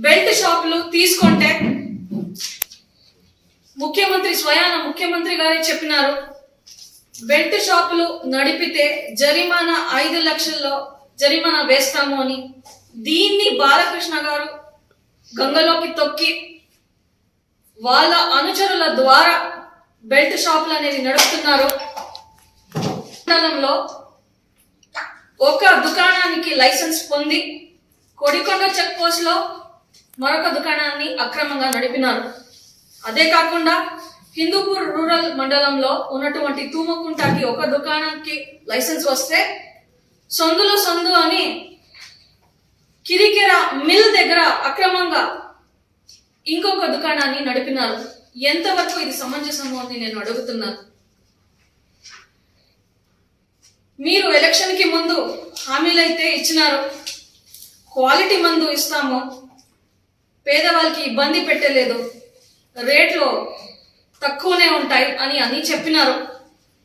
Belt షాపులు తీసుకుంటే ముఖ్యమంత్రి గారే చెప్పినారు, బెల్ట్ షాపులు నడిపితే జరిమానా 5 లక్షల్లో జరిమానా వేస్తాము అని. దీన్ని బాలకృష్ణ గారు గంగలోకి తొక్కి వాళ్ళ అనుచరుల ద్వారా బెల్ట్ షాపులు అనేది నడుపుతున్నారు. మండలంలో ఒక దుకాణానికి లైసెన్స్ పొంది కొడికొండ చెక్ పోస్ట్ లో మరొక దుకాణాన్ని అక్రమంగా నడిపినారు. అదే కాకుండా హిందూపూర్ రూరల్ మండలంలో ఉన్నటువంటి తూమకుంటకి ఒక దుకాణానికి లైసెన్స్ వస్తే సందు అని కిరికెర మిల్ దగ్గర అక్రమంగా ఇంకొక దుకాణాన్ని నడిపినారు. ఎంతవరకు ఇది సమంజసము అని నేను అడుగుతున్నాను. మీరు ఎలక్షన్ కి ముందు హామీలైతే ఇచ్చినారు, క్వాలిటీ మందు ఇస్తాము, పేదవాళ్ళకి ఇబ్బంది పెట్టలేదు, రేట్లు తక్కువనే ఉంటాయి అని చెప్పినారు.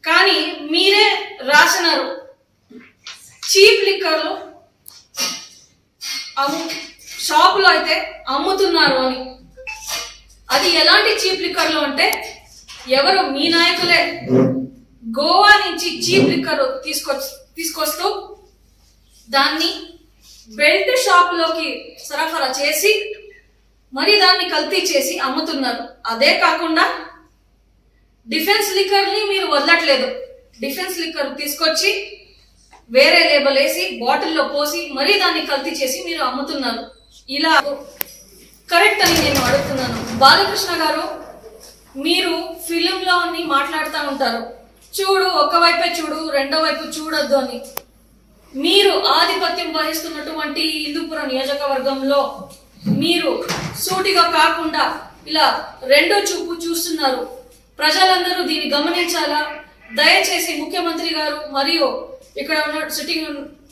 కానీ మీరే రాసినారు చీప్ లిక్కర్లు షాపులో అయితే అమ్ముతున్నారు అని. అది ఎలాంటి చీప్ లిక్కర్లు అంటే ఎవరు మీ నాయకులే గోవా నుంచి చీప్ లిక్కర్ తీసుకొస్తూ దాన్ని బెల్ట్ షాప్ లోకి సరఫరా చేసి మరి దాన్ని కల్తీ చేసి అమ్ముతున్నారు. అదే కాకుండా డిఫెన్స్ లిక్కర్ ని మీరు వదలట్లేదు. డిఫెన్స్ లిక్కర్ తీసుకొచ్చి వేరే లేబుల్ వేసి బాటిల్లో పోసి మరీ దాన్ని కల్తీ చేసి మీరు అమ్ముతున్నారు. ఇలా కరెక్ట్ అని నేను అడుగుతున్నాను. బాలకృష్ణ గారు, మీరు ఫిలింలో అన్ని మాట్లాడుతూ ఉంటారు, చూడు ఒకవైపే చూడు రెండో వైపు చూడొద్దు అని. మీరు ఆధిపత్యం వహిస్తున్నటువంటి హిందూపురం నియోజకవర్గంలో మీరు సూటిగా కాకుండా ఇలా రెండో చూపు చూస్తున్నారు. ప్రజలందరూ దీన్ని గమనించాలా. దయచేసి ముఖ్యమంత్రి గారు మరియు ఇక్కడ ఉన్న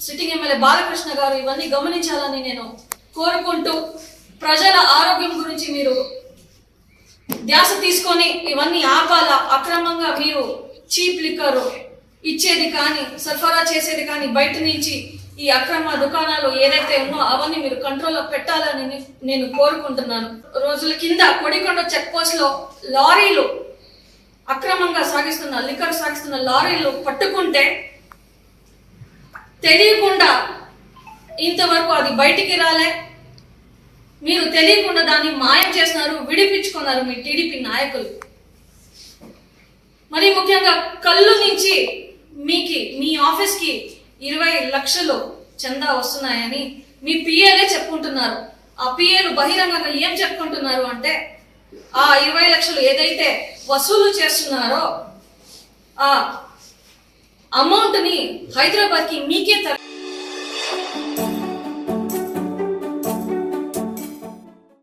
సిట్టింగ్ ఎమ్మెల్యే బాలకృష్ణ గారు ఇవన్నీ గమనించాలని నేను కోరుకుంటూ, ప్రజల ఆరోగ్యం గురించి మీరు ధ్యాస తీసుకొని ఇవన్నీ ఆపాలా. అక్రమంగా మీరు చీప్ లిక్కర్ ఇచ్చేది కానీ సరఫరా చేసేది కానీ బయట నుంచి ఈ అక్రమ దుకాణాలు ఏదైతే ఉన్నో అవన్నీ మీరు కంట్రోల్లో పెట్టాలని నేను కోరుకుంటున్నాను. రోజుల కింద కొడికొండ చెక్ పోస్ట్ లో లారీలు అక్రమంగా లిక్కర్ సాగిస్తున్న లారీలు పట్టుకుంటే తెలియకుండా ఇంతవరకు అది బయటికి రాలే. మీరు తెలియకుండా దాన్ని మాయం చేస్తున్నారు, విడిపించుకున్నారు మీ టీడీపీ నాయకులు. మరి ముఖ్యంగా కళ్ళు నుంచి మీ ఆఫీస్ కి 20 లక్షలు చందా వస్తున్నాయని మీ పిఏలే చెప్పుకుంటున్నారు. ఆ పిఏలు బహిరంగంగా ఏం చెప్పుకుంటున్నారు అంటే ఆ 20 లక్షలు ఏదైతే వసూలు చేస్తున్నారో ఆ అమౌంట్ ని హైదరాబాద్ కి మీకే